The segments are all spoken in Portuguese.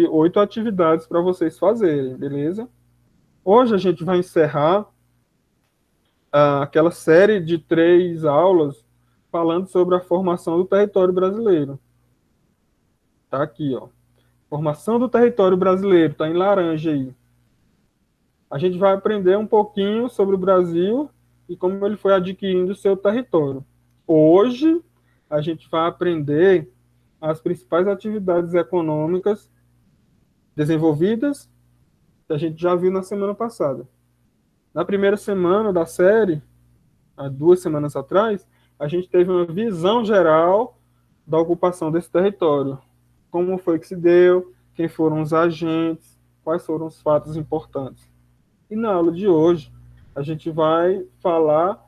8 atividades para vocês fazerem, beleza? Hoje a gente vai encerrar aquela série de 3 aulas falando sobre a formação do território brasileiro. Tá aqui, ó. Formação do território brasileiro, tá em laranja aí. A gente vai aprender um pouquinho sobre o Brasil e como ele foi adquirindo seu território. Hoje, a gente vai aprender as principais atividades econômicas desenvolvidas que a gente já viu na semana passada. Na primeira semana da série, há 2 semanas atrás, a gente teve uma visão geral da ocupação desse território. Como foi que se deu, quem foram os agentes, quais foram os fatos importantes. E na aula de hoje, a gente vai falar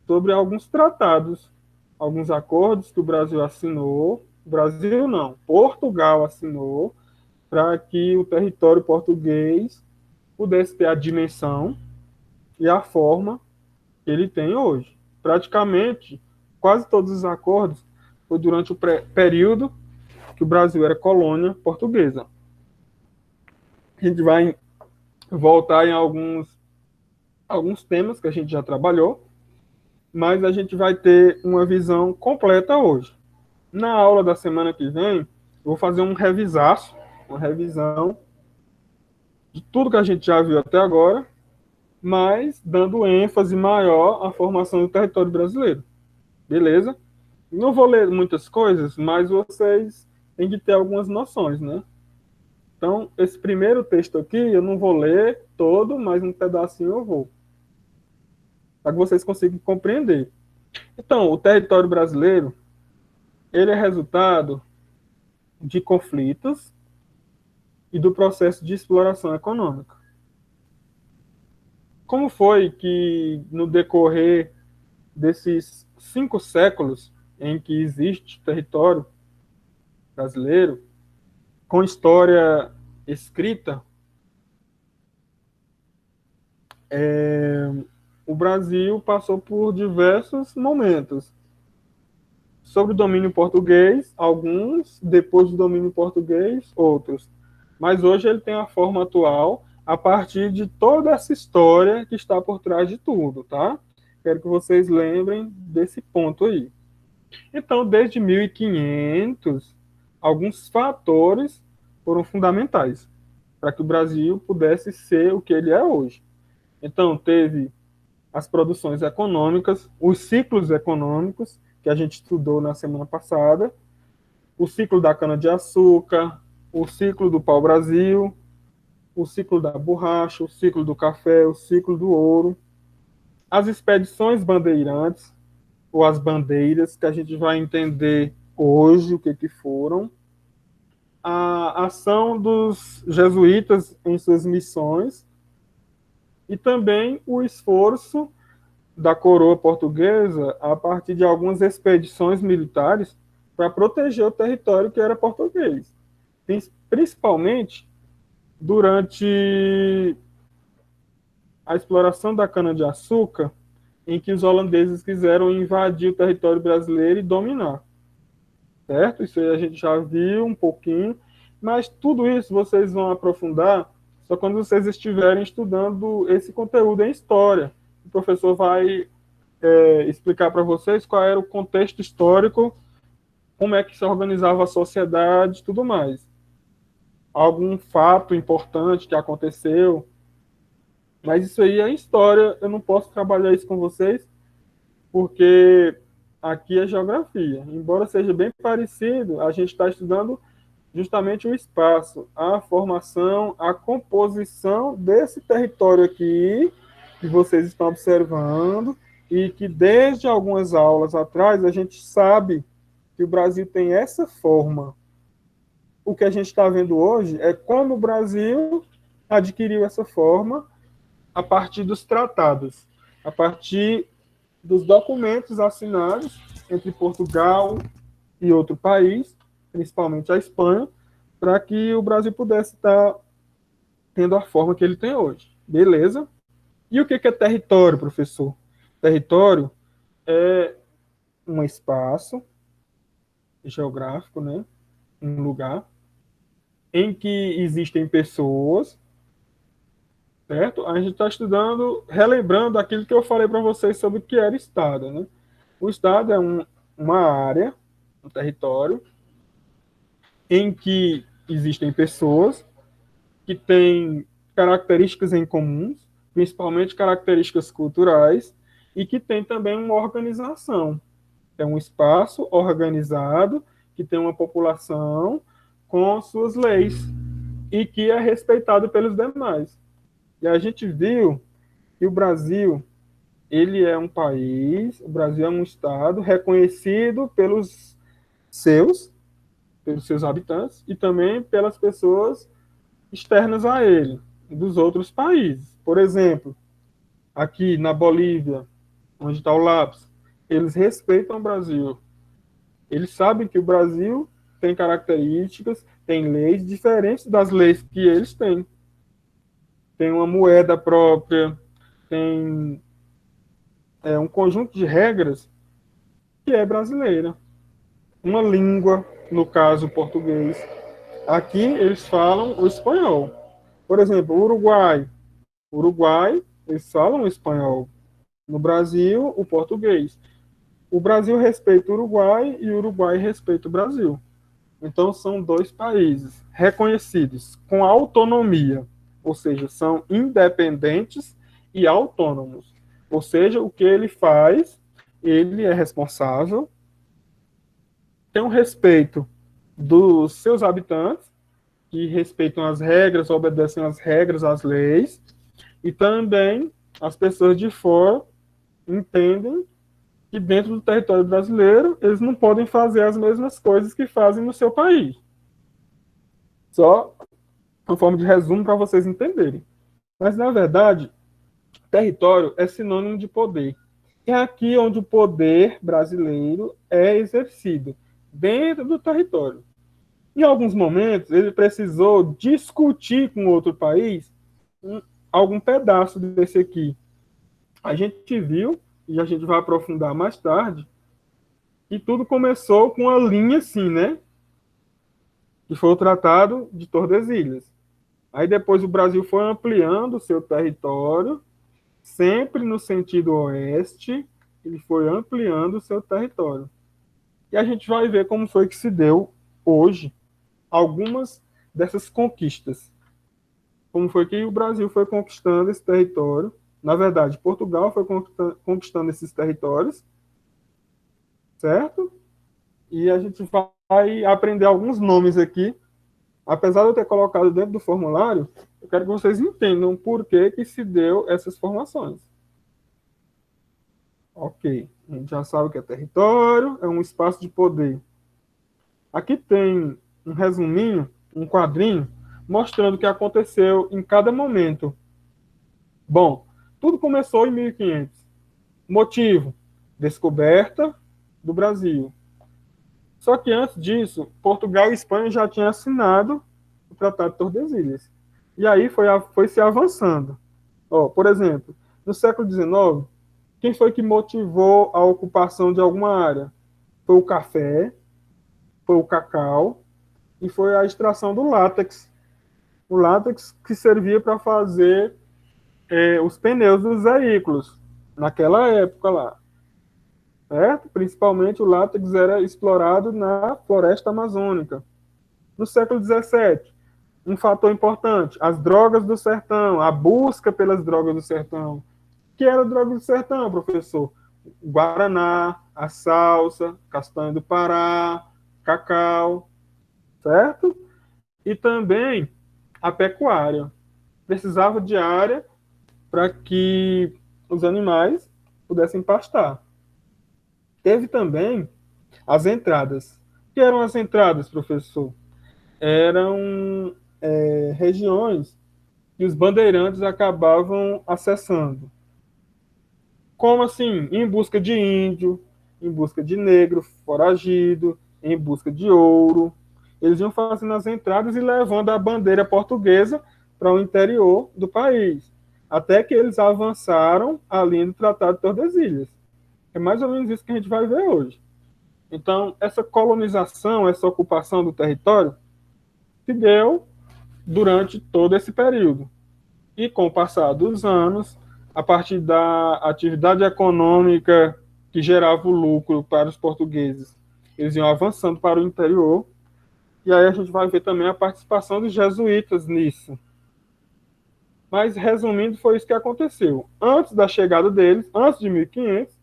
sobre alguns tratados, alguns acordos que o Brasil assinou, Brasil não, Portugal assinou, para que o território português pudesse ter a dimensão e a forma que ele tem hoje. Praticamente, quase todos os acordos foi durante o período que o Brasil era colônia portuguesa. A gente vai voltar em alguns temas que a gente já trabalhou, mas a gente vai ter uma visão completa hoje. Na aula da semana que vem, eu vou fazer um revisaço, uma revisão de tudo que a gente já viu até agora, mas dando ênfase maior à formação do território brasileiro. Beleza? Não vou ler muitas coisas, mas vocês têm que ter algumas noções, né? Então, esse primeiro texto aqui, eu não vou ler todo, mas um pedacinho eu vou, para que vocês consigam compreender. Então, o território brasileiro, ele é resultado de conflitos e do processo de exploração econômica. Como foi que, no decorrer desses 5 séculos em que existe o território brasileiro, com história escrita, o Brasil passou por diversos momentos. Sob o domínio português, alguns, depois do domínio português, outros. Mas hoje ele tem a forma atual a partir de toda essa história que está por trás de tudo, tá? Quero que vocês lembrem desse ponto aí. Então, desde 1500, alguns fatores foram fundamentais para que o Brasil pudesse ser o que ele é hoje. Então, teve as produções econômicas, os ciclos econômicos, que a gente estudou na semana passada, o ciclo da cana-de-açúcar, o ciclo do pau-brasil, o ciclo da borracha, o ciclo do café, o ciclo do ouro, as expedições bandeirantes, ou as bandeiras, que a gente vai entender hoje o que foram, a ação dos jesuítas em suas missões e também o esforço da coroa portuguesa a partir de algumas expedições militares para proteger o território que era português, principalmente durante a exploração da cana-de-açúcar, em que os holandeses quiseram invadir o território brasileiro e dominar. Certo? Isso aí a gente já viu um pouquinho, mas tudo isso vocês vão aprofundar só quando vocês estiverem estudando esse conteúdo em história. O professor vai explicar para vocês qual era o contexto histórico, como é que se organizava a sociedade e tudo mais. Algum fato importante que aconteceu, mas isso aí é história, eu não posso trabalhar isso com vocês, porque aqui é geografia. Embora seja bem parecido, a gente está estudando justamente o espaço, a formação, a composição desse território aqui, que vocês estão observando, e que desde algumas aulas atrás a gente sabe que o Brasil tem essa forma. O que a gente está vendo hoje é como o Brasil adquiriu essa forma a partir dos tratados, a partir dos documentos assinados entre Portugal e outro país, principalmente a Espanha, para que o Brasil pudesse estar tendo a forma que ele tem hoje. Beleza? E o que é território, professor? Território é um espaço geográfico, né? Um lugar, em que existem pessoas, certo? A gente está estudando, relembrando aquilo que eu falei para vocês sobre o que era Estado, né? O Estado é uma área, um território, em que existem pessoas que têm características em comuns, principalmente características culturais, e que tem também uma organização. É um espaço organizado que tem uma população com suas leis e que é respeitado pelos demais. E a gente viu que o Brasil, ele é um país, o Brasil é um estado reconhecido seus, pelos seus habitantes e também pelas pessoas externas a ele, dos outros países. Por exemplo, aqui na Bolívia, onde está o lápis, eles respeitam o Brasil. Eles sabem que o Brasil tem características, tem leis diferentes das leis que eles têm. Tem uma moeda própria, tem um conjunto de regras que é brasileira. Uma língua, no caso, o português. Aqui eles falam o espanhol. Por exemplo, o Uruguai. Uruguai, eles falam o espanhol. No Brasil, o português. O Brasil respeita o Uruguai e o Uruguai respeita o Brasil. Então, são dois países reconhecidos com autonomia, ou seja, são independentes e autônomos. Ou seja, o que ele faz, ele é responsável, tem um respeito dos seus habitantes, que respeitam as regras, obedecem às regras, às leis, e também as pessoas de fora entendem que dentro do território brasileiro eles não podem fazer as mesmas coisas que fazem no seu país. Só uma forma de resumo para vocês entenderem. Mas, na verdade, território é sinônimo de poder. É aqui onde o poder brasileiro é exercido, dentro do território. Em alguns momentos, ele precisou discutir com outro país algum pedaço desse aqui. A gente viu, e a gente vai aprofundar mais tarde, que tudo começou com a linha assim, né? Que foi o Tratado de Tordesilhas. Aí depois o Brasil foi ampliando o seu território, sempre no sentido oeste, ele foi ampliando o seu território. E a gente vai ver como foi que se deu hoje algumas dessas conquistas. Como foi que o Brasil foi conquistando esse território. Na verdade, Portugal foi conquistando esses territórios, certo? E a gente vai aprender alguns nomes aqui. Apesar de eu ter colocado dentro do formulário, eu quero que vocês entendam por que se deu essas formações. Ok, a gente já sabe o que é território, é um espaço de poder. Aqui tem um resuminho, um quadrinho, mostrando o que aconteceu em cada momento. Bom, tudo começou em 1500. Motivo: descoberta do Brasil. Só que antes disso, Portugal e Espanha já tinham assinado o Tratado de Tordesilhas. E aí foi se avançando. Por exemplo, no século XIX, quem foi que motivou a ocupação de alguma área? Foi o café, foi o cacau e foi a extração do látex. O látex que servia para fazer os pneus dos veículos, naquela época lá. Certo? Principalmente o látex era explorado na floresta amazônica. No século XVII, um fator importante, as drogas do sertão, a busca pelas drogas do sertão. O que era droga do sertão, professor? Guaraná, a salsa, castanha do Pará, cacau, certo? E também a pecuária. Precisava de área para que os animais pudessem pastar. Teve também as entradas. O que eram as entradas, professor? Eram regiões que os bandeirantes acabavam acessando. Como assim? Em busca de índio, em busca de negro foragido, em busca de ouro. Eles iam fazendo as entradas e levando a bandeira portuguesa para o interior do país. Até que eles avançaram ali no Tratado de Tordesilhas. É mais ou menos isso que a gente vai ver hoje. Então, essa colonização, essa ocupação do território, se deu durante todo esse período. E com o passar dos anos, a partir da atividade econômica que gerava o lucro para os portugueses, eles iam avançando para o interior, e aí a gente vai ver também a participação dos jesuítas nisso. Mas, resumindo, foi isso que aconteceu. Antes da chegada deles, antes de 1500,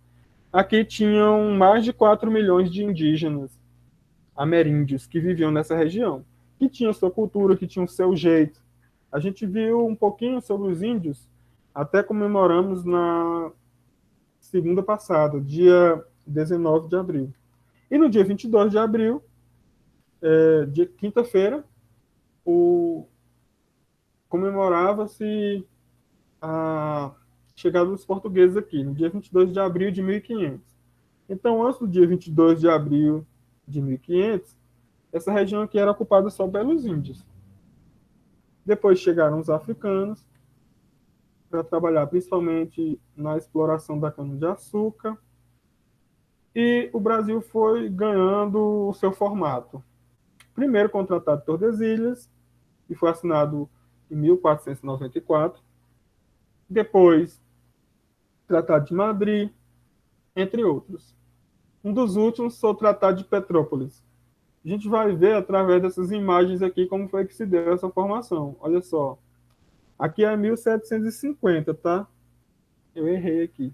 aqui tinham mais de 4 milhões de indígenas ameríndios que viviam nessa região, que tinham sua cultura, que tinham seu jeito. A gente viu um pouquinho sobre os índios, até comemoramos na segunda passada, dia 19 de abril. E no dia 22 de abril, de quinta-feira, comemorava-se a chegada dos portugueses aqui, no dia 22 de abril de 1500. Então, antes do dia 22 de abril de 1500, essa região aqui era ocupada só pelos índios. Depois chegaram os africanos para trabalhar principalmente na exploração da cana-de-açúcar, e o Brasil foi ganhando o seu formato. Primeiro com o Tratado de Tordesilhas, que foi assinado em 1494. Depois, Tratado de Madrid, entre outros. Um dos últimos foi o Tratado de Petrópolis. A gente vai ver através dessas imagens aqui como foi que se deu essa formação. Olha só. Aqui é 1750, tá? Eu errei aqui.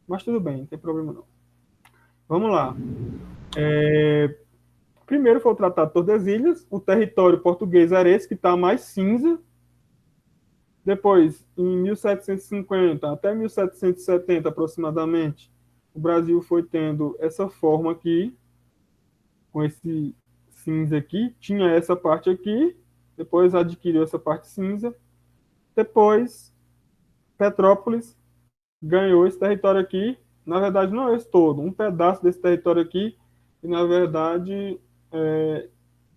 Mas tudo bem, não tem problema não. Vamos lá. Primeiro foi o Tratado de Tordesilhas. O território português era esse que está mais cinza. Depois, em 1750 até 1770 aproximadamente, o Brasil foi tendo essa forma aqui, com esse cinza aqui. Tinha essa parte aqui, depois adquiriu essa parte cinza. Depois, Petrópolis ganhou esse território aqui. Na verdade, não é esse todo, um pedaço desse território aqui, e na verdade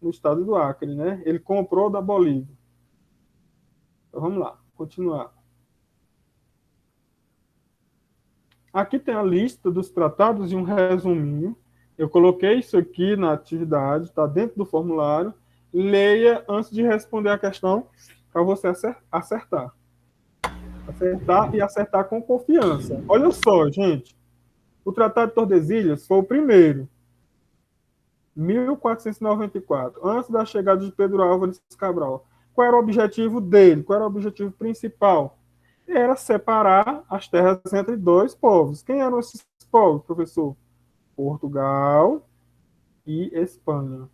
no estado do Acre, né? Ele comprou da Bolívia. Então vamos lá, continuar. Aqui tem a lista dos tratados e um resuminho. Eu coloquei isso aqui na atividade, está dentro do formulário. Leia antes de responder a questão para você acertar. Acertar e acertar com confiança. Olha só, gente. O Tratado de Tordesilhas foi o primeiro. 1494, antes da chegada de Pedro Álvares Cabral. Qual era o objetivo dele? Qual era o objetivo principal? Era separar as terras entre dois povos. Quem eram esses povos, professor? Portugal e Espanha.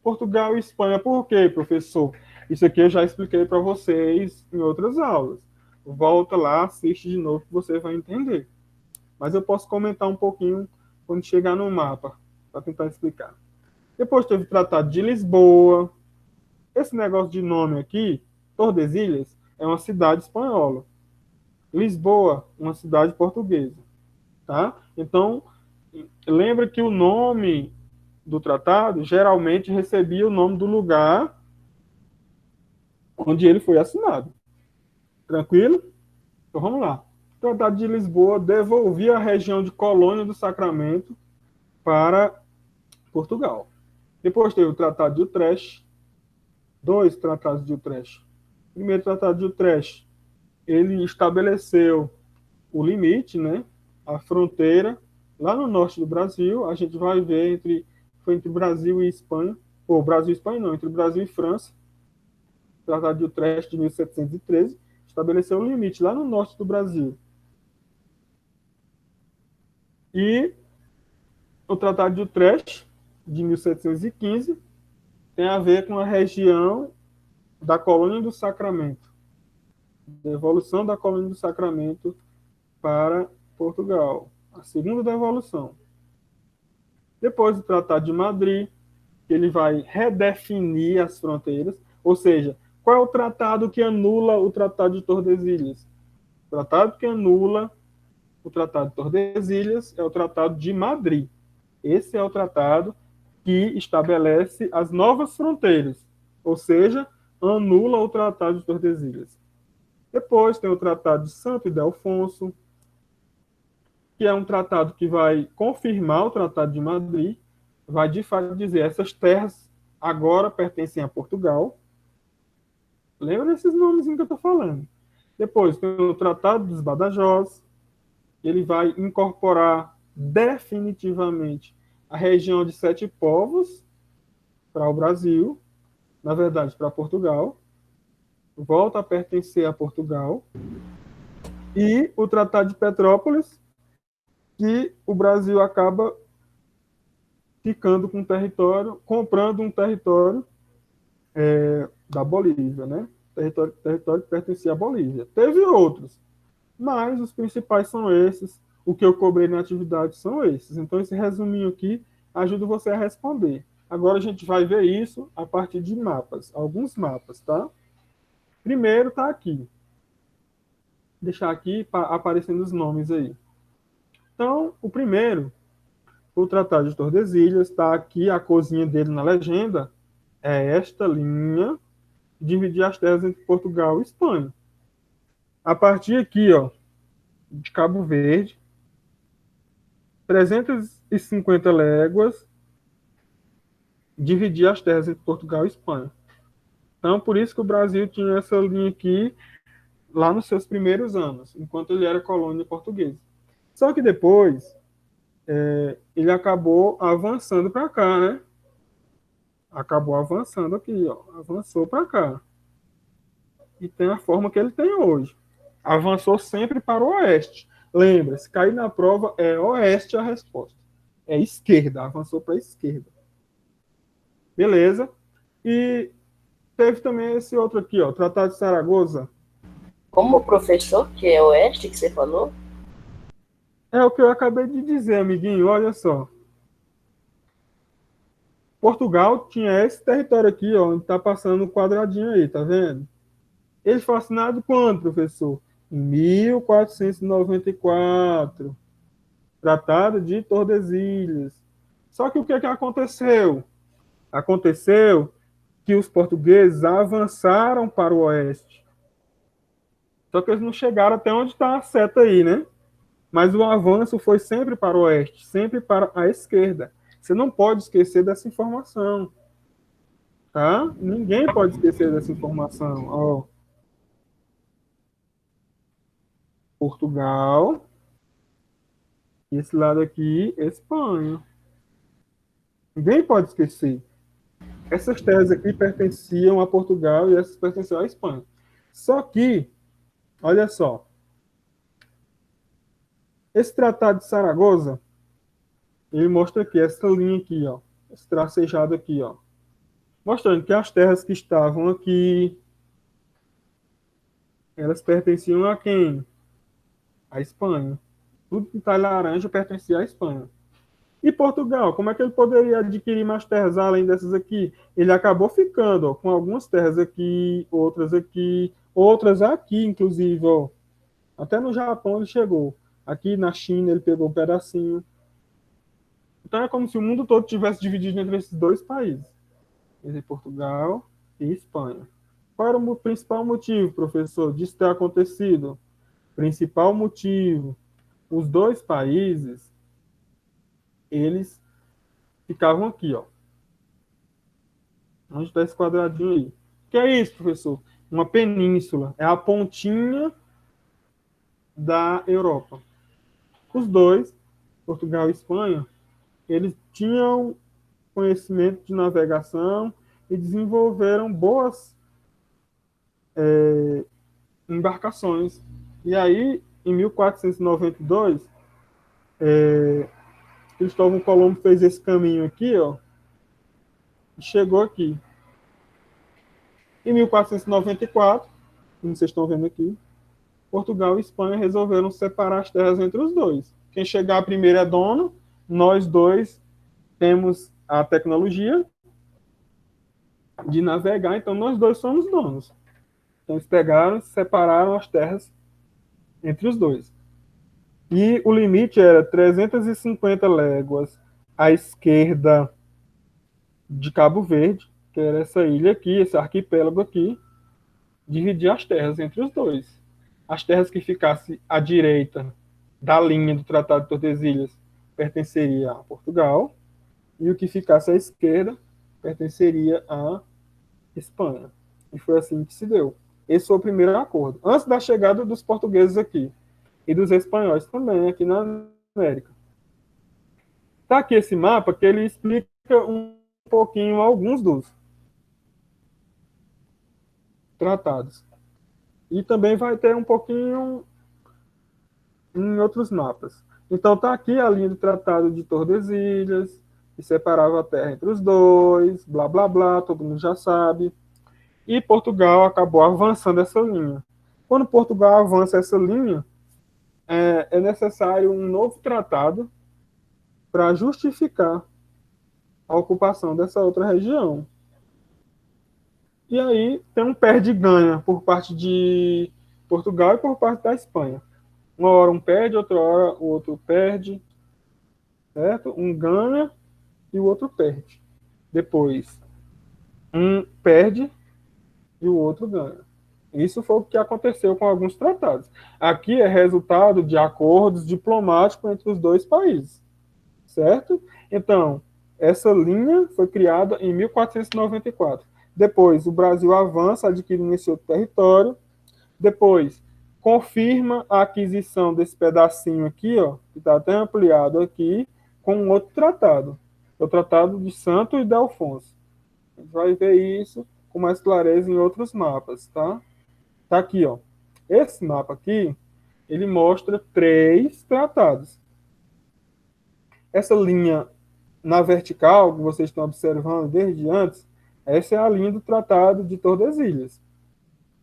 Portugal e Espanha, por quê, professor? Isso aqui eu já expliquei para vocês em outras aulas. Volta lá, assiste de novo que você vai entender. Mas eu posso comentar um pouquinho quando chegar no mapa, para tentar explicar. Depois teve o Tratado de Lisboa. Esse negócio de nome aqui, Tordesilhas, é uma cidade espanhola. Lisboa, uma cidade portuguesa. Tá? Então, lembra que o nome do tratado geralmente recebia o nome do lugar onde ele foi assinado. Tranquilo? Então vamos lá. O Tratado de Lisboa devolvia a região de Colônia do Sacramento para Portugal. Depois teve o Tratado de Utrecht, 2 tratados de Utrecht. O primeiro Tratado de Utrecht, ele estabeleceu o limite, né, a fronteira, lá no norte do Brasil. A gente vai ver foi entre Brasil e Espanha, ou Brasil e Espanha não, entre Brasil e França. O Tratado de Utrecht de 1713 estabeleceu o limite lá no norte do Brasil. E o Tratado de Utrecht de 1715 tem a ver com a região da Colônia do Sacramento, devolução da Colônia do Sacramento para Portugal, a segunda devolução. Depois do Tratado de Madrid, ele vai redefinir as fronteiras, ou seja, qual é o tratado que anula o Tratado de Tordesilhas? O tratado que anula o Tratado de Tordesilhas é o Tratado de Madrid. Esse é o tratado que estabelece as novas fronteiras, ou seja, anula o Tratado de Tordesilhas. Depois tem o Tratado de Santo Ildefonso, que é um tratado que vai confirmar o Tratado de Madrid, vai de fato dizer essas terras agora pertencem a Portugal. Lembra desses nomes que eu estou falando. Depois tem o Tratado dos Badajoz, ele vai incorporar definitivamente a região de Sete Povos para o Brasil, na verdade, para Portugal, volta a pertencer a Portugal, e o Tratado de Petrópolis, que o Brasil acaba ficando com território, comprando um território da Bolívia, né? Território que pertencia à Bolívia. Teve outros, mas os principais são esses. O que eu cobrei na atividade são esses. Então, esse resuminho aqui ajuda você a responder. Agora a gente vai ver isso a partir de mapas, alguns mapas, tá? Primeiro tá aqui. Vou deixar aqui aparecendo os nomes aí. Então, o primeiro, o Tratado de Tordesilhas, está aqui a corzinha dele na legenda, é esta linha, dividir as terras entre Portugal e Espanha. A partir aqui, ó, de Cabo Verde, 350 léguas, dividir as terras entre Portugal e Espanha. Então, por isso que o Brasil tinha essa linha aqui lá nos seus primeiros anos, enquanto ele era colônia portuguesa. Só que depois, ele acabou avançando para cá, né? Acabou avançando aqui, ó. Avançou para cá. E tem a forma que ele tem hoje. Avançou sempre para o oeste. Lembra, se cair na prova, é oeste a resposta. É esquerda, avançou para a esquerda. Beleza? E teve também esse outro aqui, ó, Tratado de Saragoça. Como professor, que é oeste, que você falou? É o que eu acabei de dizer, amiguinho, olha só. Portugal tinha esse território aqui, ó, onde está passando o quadradinho aí, tá vendo? Ele foi assinado quando, professor? Em 1494. Tratado de Tordesilhas. Só que o que aconteceu? Aconteceu que os portugueses avançaram para o oeste. Só que eles não chegaram até onde está a seta aí, né? Mas o avanço foi sempre para o oeste, sempre para a esquerda. Você não pode esquecer dessa informação. Tá? Ninguém pode esquecer dessa informação. Ó, Portugal. Esse lado aqui, Espanha. Ninguém pode esquecer. Essas terras aqui pertenciam a Portugal e essas pertenciam à Espanha. Só que, olha só, esse Tratado de Saragoça, ele mostra aqui, essa linha aqui, ó, esse tracejado aqui, ó, mostrando que as terras que estavam aqui, elas pertenciam a quem? A Espanha. Tudo que está laranja pertencia à Espanha. E Portugal, como é que ele poderia adquirir mais terras além dessas aqui? Ele acabou ficando, ó, com algumas terras aqui, outras aqui, inclusive, ó. Até no Japão ele chegou. Aqui na China ele pegou um pedacinho. Então é como se o mundo todo tivesse dividido entre esses dois países, entre Portugal e Espanha. Qual era o principal motivo, professor, disso ter acontecido? Principal motivo, os dois países, eles ficavam aqui, ó. Onde está esse quadradinho aí? O que é isso, professor? Uma península. É a pontinha da Europa. Os dois, Portugal e Espanha, eles tinham conhecimento de navegação e desenvolveram boas embarcações. E aí, em 1492, Cristóvão Colombo fez esse caminho aqui, ó, e chegou aqui. Em 1494, como vocês estão vendo aqui, Portugal e Espanha resolveram separar as terras entre os dois. Quem chegar primeiro é dono, nós dois temos a tecnologia de navegar, então nós dois somos donos. Então eles pegaram, separaram as terras entre os dois. E o limite era 350 léguas à esquerda de Cabo Verde, que era essa ilha aqui, esse arquipélago aqui, dividir as terras entre os dois. As terras que ficassem à direita da linha do Tratado de Tordesilhas pertenceria a Portugal, e o que ficasse à esquerda pertenceria à Espanha. E foi assim que se deu. Esse foi o primeiro acordo, antes da chegada dos portugueses aqui, e dos espanhóis também, aqui na América. Está aqui esse mapa que ele explica um pouquinho alguns dos tratados. E também vai ter um pouquinho em outros mapas. Então está aqui a linha do Tratado de Tordesilhas, que separava a terra entre os dois, blá, blá, blá, todo mundo já sabe. E Portugal acabou avançando essa linha. Quando Portugal avança essa linha, é necessário um novo tratado para justificar a ocupação dessa outra região. E aí tem um perde-ganha por parte de Portugal e por parte da Espanha. Uma hora um perde, outra hora o outro perde, certo? Um ganha e o outro perde. Depois, um perde e o outro ganha. Isso foi o que aconteceu com alguns tratados. Aqui é resultado de acordos diplomáticos entre os dois países, certo? Então, essa linha foi criada em 1494. Depois, o Brasil avança, adquirindo esse outro território. Depois, confirma a aquisição desse pedacinho aqui, ó, que está até ampliado aqui, com um outro tratado. É o Tratado de Santo Ildefonso. A gente vai ver isso com mais clareza em outros mapas, tá? Tá aqui, ó. Esse mapa aqui, ele mostra 3 tratados. Essa linha na vertical, que vocês estão observando desde antes, essa é a linha do Tratado de Tordesilhas.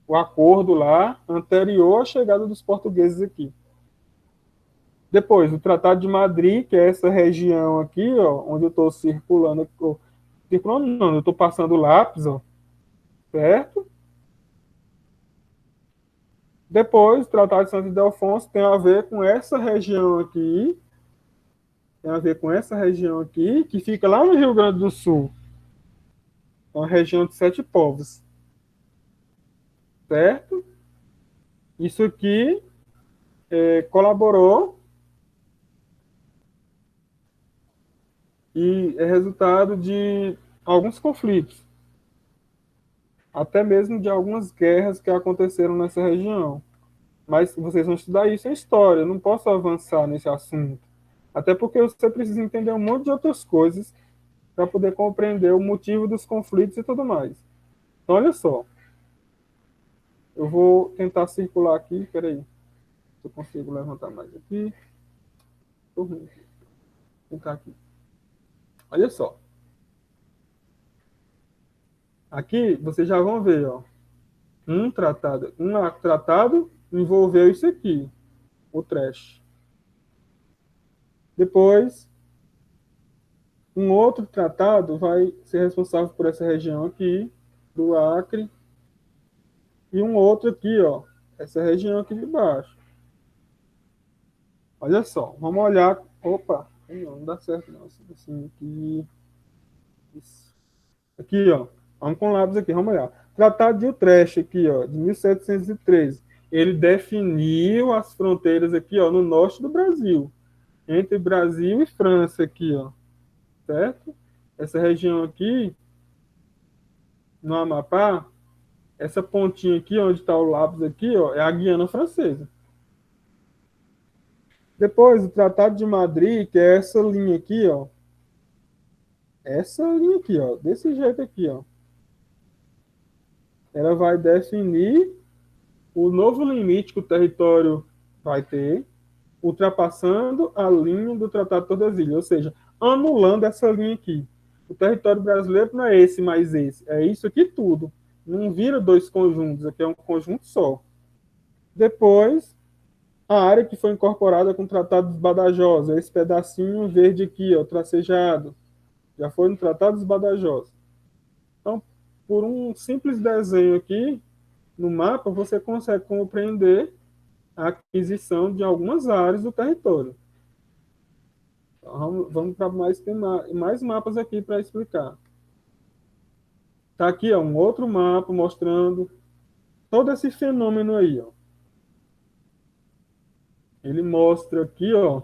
O acordo lá anterior à chegada dos portugueses aqui. Depois, o Tratado de Madrid, que é essa região aqui, ó, onde eu estou circulando, circulando não, eu estou passando o lápis, ó, certo? Depois, o Tratado de Santo Ildefonso tem a ver com essa região aqui, que fica lá no Rio Grande do Sul, uma região de 7 povos, certo? Isso aqui colaborou e é resultado de alguns conflitos, até mesmo de algumas guerras que aconteceram nessa região. Mas vocês vão estudar isso em história, eu não posso avançar nesse assunto. Até porque você precisa entender um monte de outras coisas para poder compreender o motivo dos conflitos e tudo mais. Então, olha só. Eu vou tentar circular aqui, peraí. Se eu consigo levantar mais aqui. Tô ruim. Vou tentar aqui. Olha só. Aqui vocês já vão ver, ó. Um tratado envolveu isso aqui, o trash. Depois, um outro tratado vai ser responsável por essa região aqui, do Acre. E um outro aqui, ó, essa região aqui de baixo. Olha só, vamos olhar. Opa, não dá certo não. Assim, aqui. Isso. Aqui, ó. Vamos com lápis aqui, vamos olhar. Tratado de Utrecht aqui, ó, de 1713. Ele definiu as fronteiras aqui, ó, no norte do Brasil, entre Brasil e França aqui, ó. Certo? Essa região aqui, no Amapá, essa pontinha aqui, onde está o lápis aqui, ó, é a Guiana Francesa. Depois, o Tratado de Madrid, que é essa linha aqui, ó. Essa linha aqui, ó, desse jeito aqui, ó. Ela vai definir o novo limite que o território vai ter, ultrapassando a linha do Tratado de Tordesilhas, ou seja, anulando essa linha aqui. O território brasileiro não é esse mais esse, é isso aqui tudo. Não vira 2 conjuntos, aqui é um conjunto só. Depois, a área que foi incorporada com o Tratado dos Badajoz, esse pedacinho verde aqui, ó, tracejado, já foi no Tratado dos Badajoz. Então, por um simples desenho aqui, no mapa, você consegue compreender a aquisição de algumas áreas do território. Então, vamos para mais mapas aqui para explicar. Está aqui, ó, um outro mapa mostrando todo esse fenômeno aí, ó. Ele mostra aqui, ó,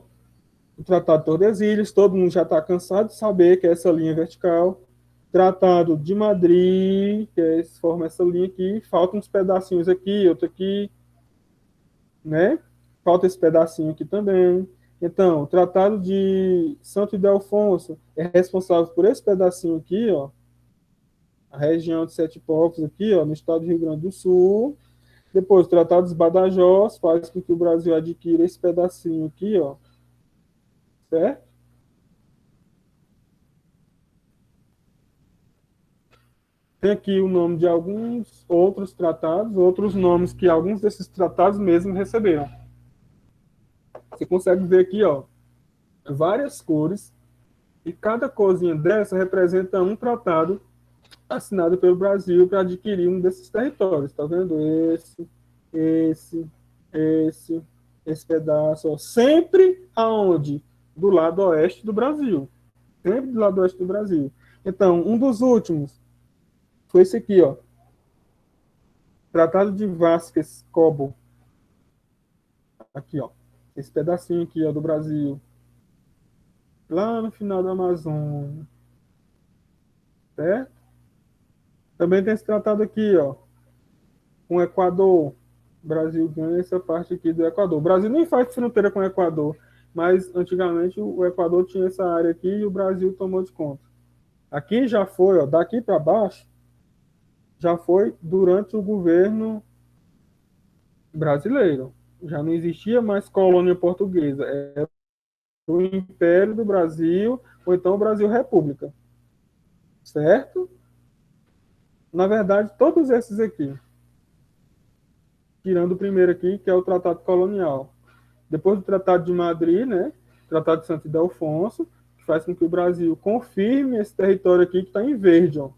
o Tratado de Tordesilhas. Todo mundo já está cansado de saber que é essa linha vertical. Tratado de Madrid, que forma essa linha aqui, faltam uns pedacinhos aqui, outro aqui, né? Falta esse pedacinho aqui também. Então, o Tratado de Santo Ildefonso é responsável por esse pedacinho aqui, ó, a região de Sete Povos aqui, ó, no estado do Rio Grande do Sul. Depois, o Tratado dos Badajoz faz com que o Brasil adquira esse pedacinho aqui, ó, certo? Tem aqui o nome de alguns outros tratados, outros nomes que alguns desses tratados mesmo receberam. Você consegue ver aqui, ó, várias cores, e cada corzinha dessa representa um tratado assinado pelo Brasil para adquirir um desses territórios. Tá vendo? Esse, esse, esse pedaço, ó. Sempre aonde? Do lado oeste do Brasil. Sempre do lado oeste do Brasil. Então, um dos últimos foi esse aqui, ó. Tratado de Vasquez Cobo. Aqui, ó. Esse pedacinho aqui, ó, do Brasil. Lá no final da Amazônia. Certo? Também tem esse tratado aqui, ó. Com o Equador. O Brasil ganha essa parte aqui do Equador. O Brasil nem faz fronteira com o Equador, mas antigamente o Equador tinha essa área aqui e o Brasil tomou de conta. Aqui já foi, ó, daqui para baixo, já foi durante o governo brasileiro. Já não existia mais colônia portuguesa. Era o Império do Brasil, ou então o Brasil República. Certo? Na verdade, todos esses aqui, tirando o primeiro aqui, que é o Tratado Colonial. Depois do Tratado de Madrid, né? Tratado de Santo Ildefonso, que faz com que o Brasil confirme esse território aqui que está em verde, ó.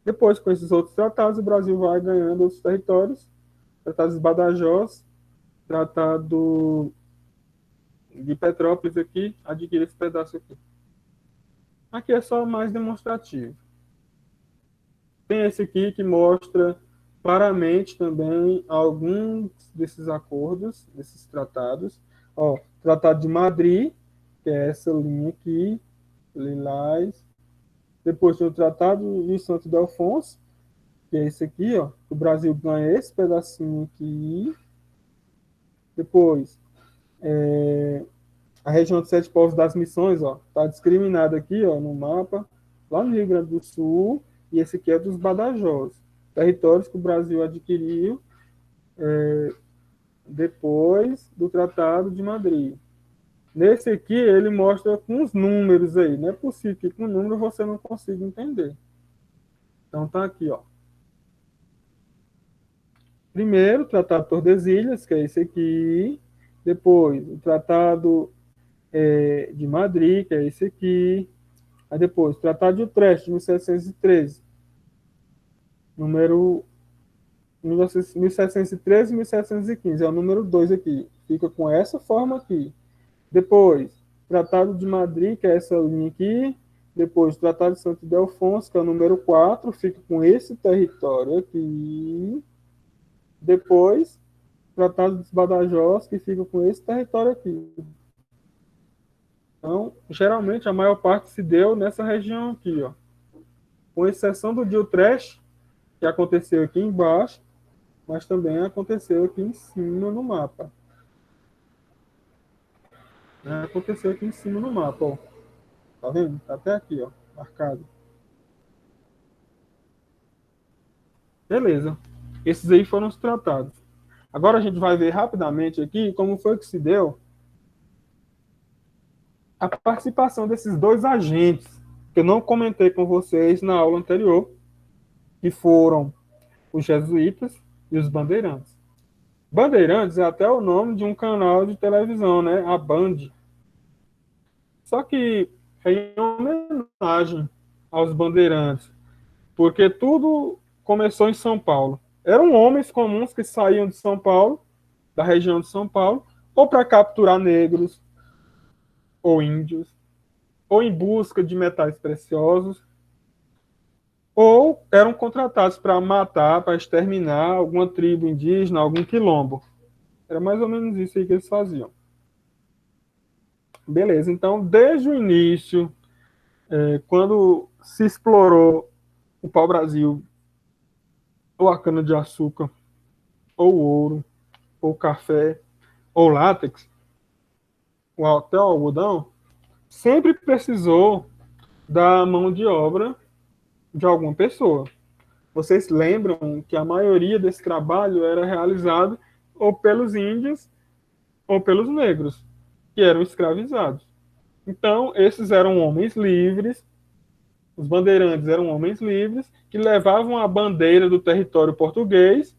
Depois, com esses outros tratados, o Brasil vai ganhando outros territórios. Tratado de Badajoz, Tratado de Petrópolis aqui, adquire esse pedaço aqui. Aqui é só mais demonstrativo. Tem esse aqui que mostra claramente também alguns desses acordos, desses tratados. Ó, Tratado de Madrid, que é essa linha aqui, lilás. Depois tem o Tratado de Santo Ildefonso, que é esse aqui, ó. O Brasil ganha esse pedacinho aqui. Depois, a região de Sete Povos das Missões, ó, tá discriminada aqui, ó, no mapa, lá no Rio Grande do Sul, e esse aqui é dos Badajoz, territórios que o Brasil adquiriu depois do Tratado de Madrid. Nesse aqui, ele mostra com os números aí. Não é possível que com número você não consiga entender. Então, tá aqui, ó. Primeiro, o Tratado de Tordesilhas, que é esse aqui. Depois, o Tratado de Madrid, que é esse aqui. Aí depois, o Tratado de Utrecht, de 1713. Número 1713 e 1715. É o número 2 aqui. Fica com essa forma aqui. Depois, Tratado de Madrid, que é essa linha aqui. Depois, Tratado de Santo Ildefonso, que é o número 4, fica com esse território aqui. Depois, Tratado dos Badajoz, que fica com esse território aqui. Então, geralmente, a maior parte se deu nessa região aqui, ó. Com exceção do de Utrecht, que aconteceu aqui embaixo, mas também aconteceu aqui em cima no mapa. Aconteceu aqui em cima no mapa, ó. Tá vendo? Tá até aqui, ó, marcado. Beleza. Esses aí foram os tratados. Agora a gente vai ver rapidamente aqui como foi que se deu a participação desses dois agentes, que eu não comentei com vocês na aula anterior, que foram os jesuítas e os bandeirantes. Bandeirantes é até o nome de um canal de televisão, né? A Band. Só que é em homenagem aos bandeirantes, porque tudo começou em São Paulo. Eram homens comuns que saíam de São Paulo, da região de São Paulo, ou para capturar negros, ou índios, ou em busca de metais preciosos, ou eram contratados para matar, para exterminar alguma tribo indígena, algum quilombo. Era mais ou menos isso aí que eles faziam. Beleza, então, desde o início, quando se explorou o pau-brasil, ou a cana-de-açúcar, ou o ouro, ou o café, ou látex, ou até o algodão, sempre precisou da mão de obra de alguma pessoa. Vocês lembram que a maioria desse trabalho era realizado ou pelos índios ou pelos negros, que eram escravizados. Então, esses eram homens livres, os bandeirantes eram homens livres, que levavam a bandeira do território português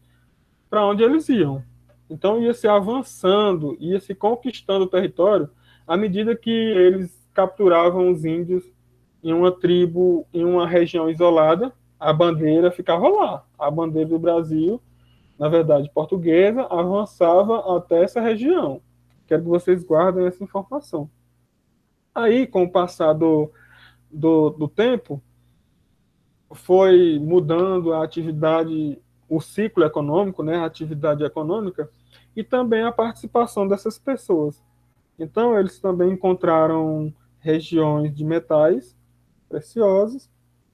para onde eles iam. Então, ia se avançando, ia se conquistando o território à medida que eles capturavam os índios em uma tribo, em uma região isolada, a bandeira ficava lá. A bandeira do Brasil, na verdade portuguesa, avançava até essa região. Quero que vocês guardem essa informação. Aí, com o passar do tempo, foi mudando a atividade, o ciclo econômico, né, a atividade econômica, e também a participação dessas pessoas. Então, eles também encontraram regiões de metais preciosos,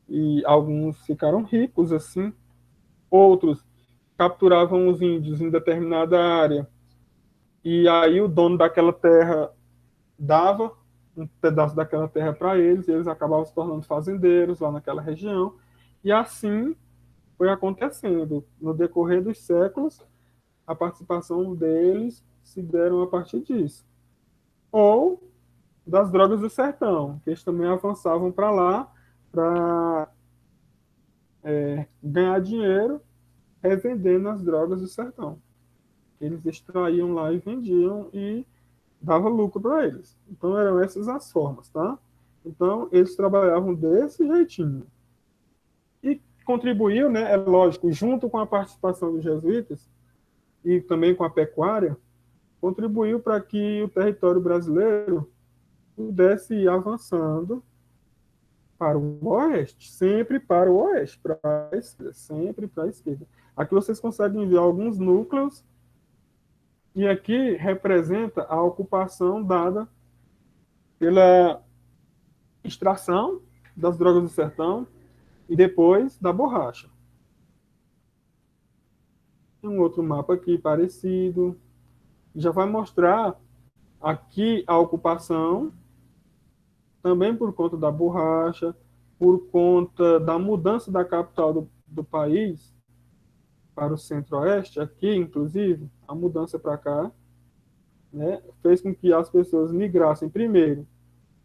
e alguns ficaram ricos assim, outros capturavam os índios em determinada área, e aí o dono daquela terra dava um pedaço daquela terra para eles, e eles acabavam se tornando fazendeiros lá naquela região, e assim foi acontecendo. No decorrer dos séculos, a participação deles se deram a partir disso. Ou das drogas do sertão, que eles também avançavam para lá para ganhar dinheiro revendendo as drogas do sertão. Eles extraíam lá e vendiam e dava lucro para eles. Então eram essas as formas, tá? Então eles trabalhavam desse jeitinho. E contribuiu, né, é lógico, junto com a participação dos jesuítas e também com a pecuária, contribuiu para que o território brasileiro pudesse ir avançando para o oeste, sempre para o oeste, para a esquerda, sempre para a esquerda. Aqui vocês conseguem ver alguns núcleos, e aqui representa a ocupação dada pela extração das drogas do sertão e depois da borracha. Tem um outro mapa aqui parecido, já vai mostrar aqui a ocupação, também por conta da borracha, por conta da mudança da capital do país para o centro-oeste, aqui, inclusive, a mudança para cá, né, fez com que as pessoas migrassem primeiro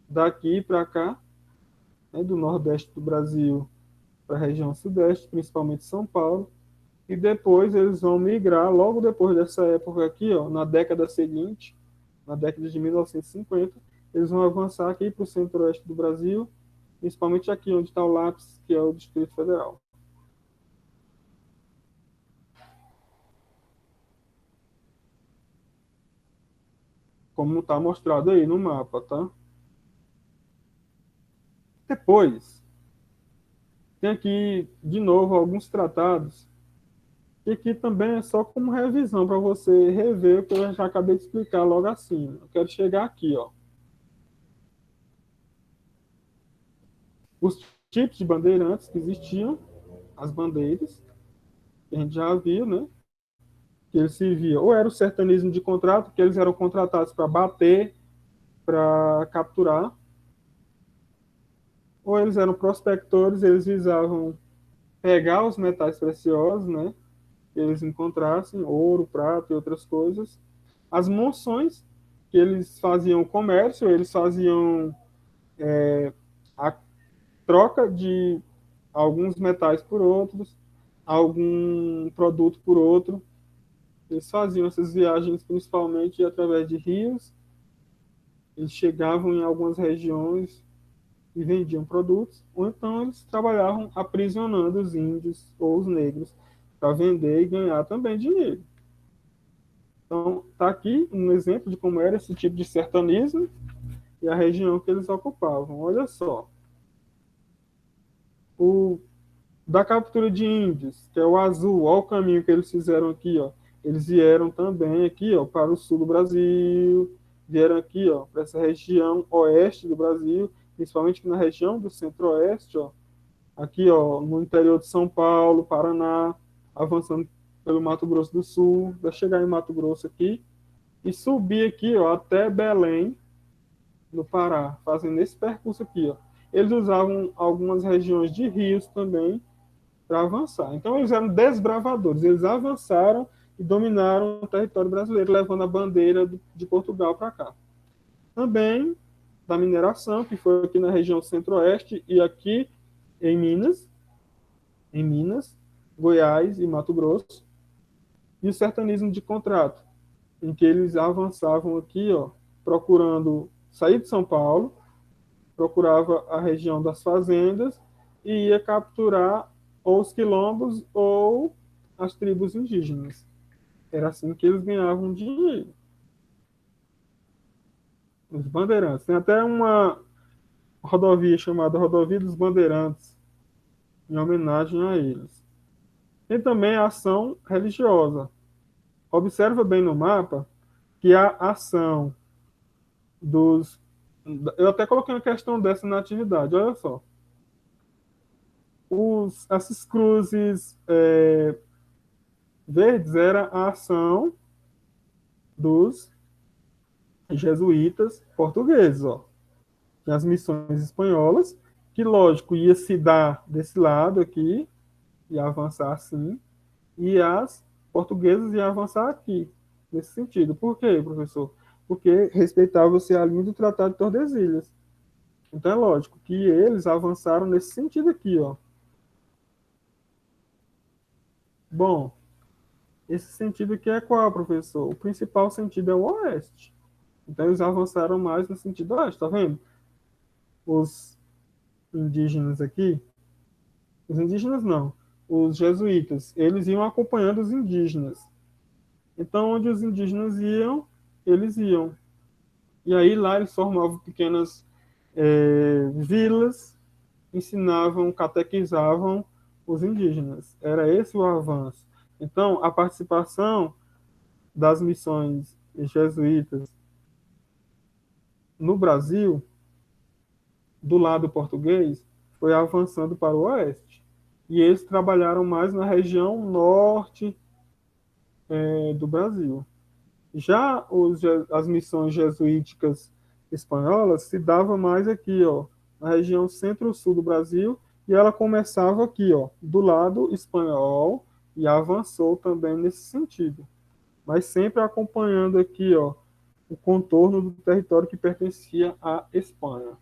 daqui para cá, né, do nordeste do Brasil para a região sudeste, principalmente São Paulo, e depois eles vão migrar, logo depois dessa época aqui, ó, na década seguinte, na década de 1950, eles vão avançar aqui para o centro-oeste do Brasil, principalmente aqui onde está o lápis, que é o Distrito Federal. Como está mostrado aí no mapa, tá? Depois, tem aqui, de novo, alguns tratados, que aqui também é só como revisão, para você rever o que eu já acabei de explicar logo acima. Eu quero chegar aqui, ó. Os tipos de bandeirantes que existiam, as bandeiras, que a gente já viu, né? Que eles serviam, ou era o sertanismo de contrato, que eles eram contratados para bater, para capturar, ou eles eram prospectores, eles visavam pegar os metais preciosos, né, que eles encontrassem, ouro, prata e outras coisas. As monções, que eles faziam comércio, eles faziam a troca de alguns metais por outros, algum produto por outro. Eles faziam essas viagens principalmente através de rios. Eles chegavam em algumas regiões e vendiam produtos, ou então eles trabalhavam aprisionando os índios ou os negros para vender e ganhar também dinheiro. Então, está aqui um exemplo de como era esse tipo de sertanismo e a região que eles ocupavam. Olha só. Da captura de índios, que é o azul, olha o caminho que eles fizeram aqui, ó. Eles vieram também aqui, ó, para o sul do Brasil, vieram aqui, ó, para essa região oeste do Brasil, principalmente na região do centro-oeste, ó, aqui, ó, no interior de São Paulo, Paraná, avançando pelo Mato Grosso do Sul, vai chegar em Mato Grosso aqui, e subir aqui, ó, até Belém, no Pará, fazendo esse percurso aqui, ó. Eles usavam algumas regiões de rios também para avançar. Então, eles eram desbravadores, eles avançaram e dominaram o território brasileiro, levando a bandeira de Portugal para cá. Também da mineração, que foi aqui na região centro-oeste e aqui em Minas, Goiás e Mato Grosso, e o sertanismo de contrato, em que eles avançavam aqui, ó, procurando sair de São Paulo, procurava a região das fazendas e ia capturar ou os quilombos ou as tribos indígenas. Era assim que eles ganhavam dinheiro. Os bandeirantes. Tem até uma rodovia chamada Rodovia dos Bandeirantes, em homenagem a eles. Tem também a ação religiosa. Observa bem no mapa que a ação dos... Eu até coloquei uma questão dessa na atividade, olha só. Essas cruzes verdes era a ação dos jesuítas portugueses, ó. Tem as missões espanholas, que, lógico, ia se dar desse lado aqui, ia avançar assim, e as portuguesas iam avançar aqui, nesse sentido. Por quê, professor? Porque respeitava-se a linha do Tratado de Tordesilhas. Então é lógico que eles avançaram nesse sentido aqui, ó. Bom, esse sentido aqui é qual, professor? O principal sentido é o oeste. Então eles avançaram mais no sentido oeste, tá vendo? Os indígenas aqui, os indígenas não, os jesuítas, eles iam acompanhando os indígenas. Então, onde os indígenas iam, eles iam. E aí lá eles formavam pequenas vilas, ensinavam, catequizavam os indígenas. Era esse o avanço. Então, a participação das missões jesuítas no Brasil, do lado português, foi avançando para o oeste. E eles trabalharam mais na região norte do Brasil. Já as missões jesuíticas espanholas se dava mais aqui, ó, na região centro-sul do Brasil, e ela começava aqui, ó, do lado espanhol, e avançou também nesse sentido. Mas sempre acompanhando aqui, ó, o contorno do território que pertencia à Espanha.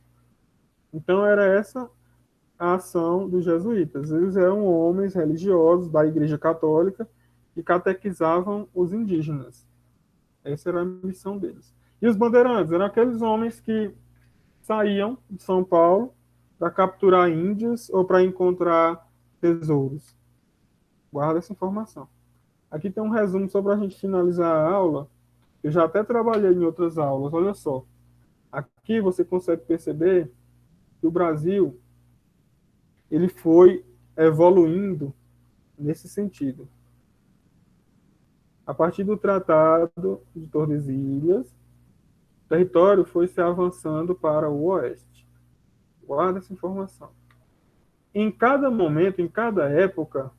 Então era essa a ação dos jesuítas. Eles eram homens religiosos da Igreja Católica que catequizavam os indígenas. Essa era a missão deles. E os bandeirantes eram aqueles homens que saíam de São Paulo para capturar índios ou para encontrar tesouros. Guarda essa informação. Aqui tem um resumo só para a gente finalizar a aula. Eu já até trabalhei em outras aulas, olha só. Aqui você consegue perceber que o Brasil ele foi evoluindo nesse sentido. A partir do Tratado de Tordesilhas, o território foi se avançando para o oeste. Guarda essa informação. Em cada momento, em cada época,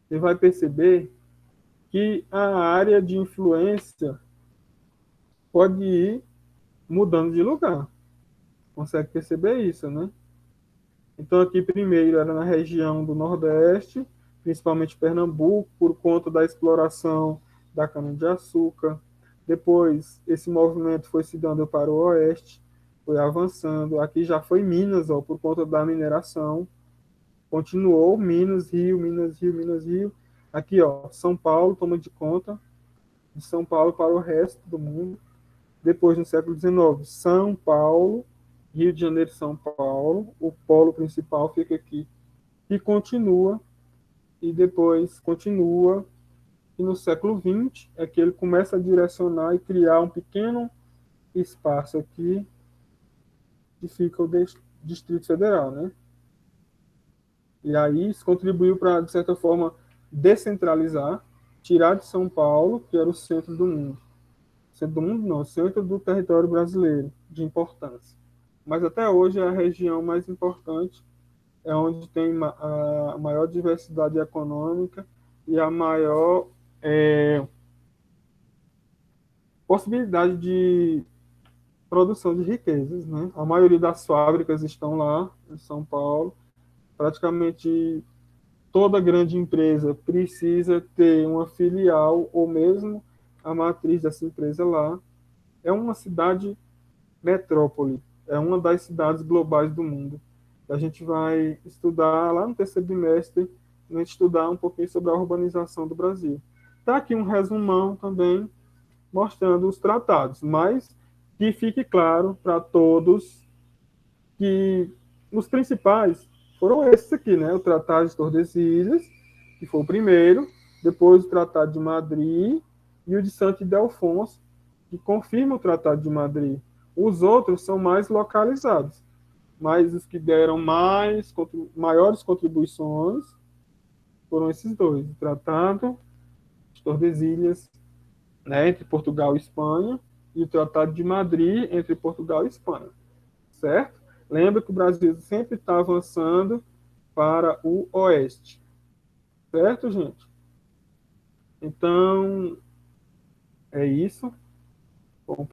você vai perceber que a área de influência pode ir mudando de lugar. Consegue perceber isso, né? Então, aqui primeiro era na região do Nordeste, principalmente Pernambuco, por conta da exploração da cana-de-açúcar. Depois, esse movimento foi se dando para o Oeste, foi avançando. Aqui já foi Minas, ó, por conta da mineração. Continuou Minas, Rio, Minas, Rio, Minas, Rio. Aqui, ó, São Paulo toma de conta de São Paulo para o resto do mundo. Depois, no século XIX, São Paulo, Rio de Janeiro e São Paulo, o polo principal fica aqui. E continua, e depois continua, e no século XX é que ele começa a direcionar e criar um pequeno espaço aqui, que fica o Distrito Federal, né? E aí isso contribuiu para, de certa forma, descentralizar, tirar de São Paulo, que era o centro do mundo. Centro do mundo não, centro do território brasileiro, de importância. Mas até hoje é a região mais importante é onde tem a maior diversidade econômica e a maior possibilidade de produção de riquezas, né? A maioria das fábricas estão lá em São Paulo. Praticamente toda grande empresa precisa ter uma filial ou mesmo a matriz dessa empresa lá. É uma cidade metrópole, é uma das cidades globais do mundo. A gente vai estudar lá no terceiro bimestre, a gente estudar um pouquinho sobre a urbanização do Brasil. Está aqui um resumão também mostrando os tratados, mas que fique claro para todos que os principais foram esses aqui, né? O Tratado de Tordesilhas, que foi o primeiro, depois o Tratado de Madrid e o de Santo Ildefonso, que confirma o Tratado de Madrid. Os outros são mais localizados, mas os que deram maiores contribuições foram esses dois: o Tratado de Tordesilhas, né, entre Portugal e Espanha, e o Tratado de Madrid entre Portugal e Espanha, certo? Lembra que o Brasil sempre está avançando para o oeste, certo, gente? Então, é isso. Bom,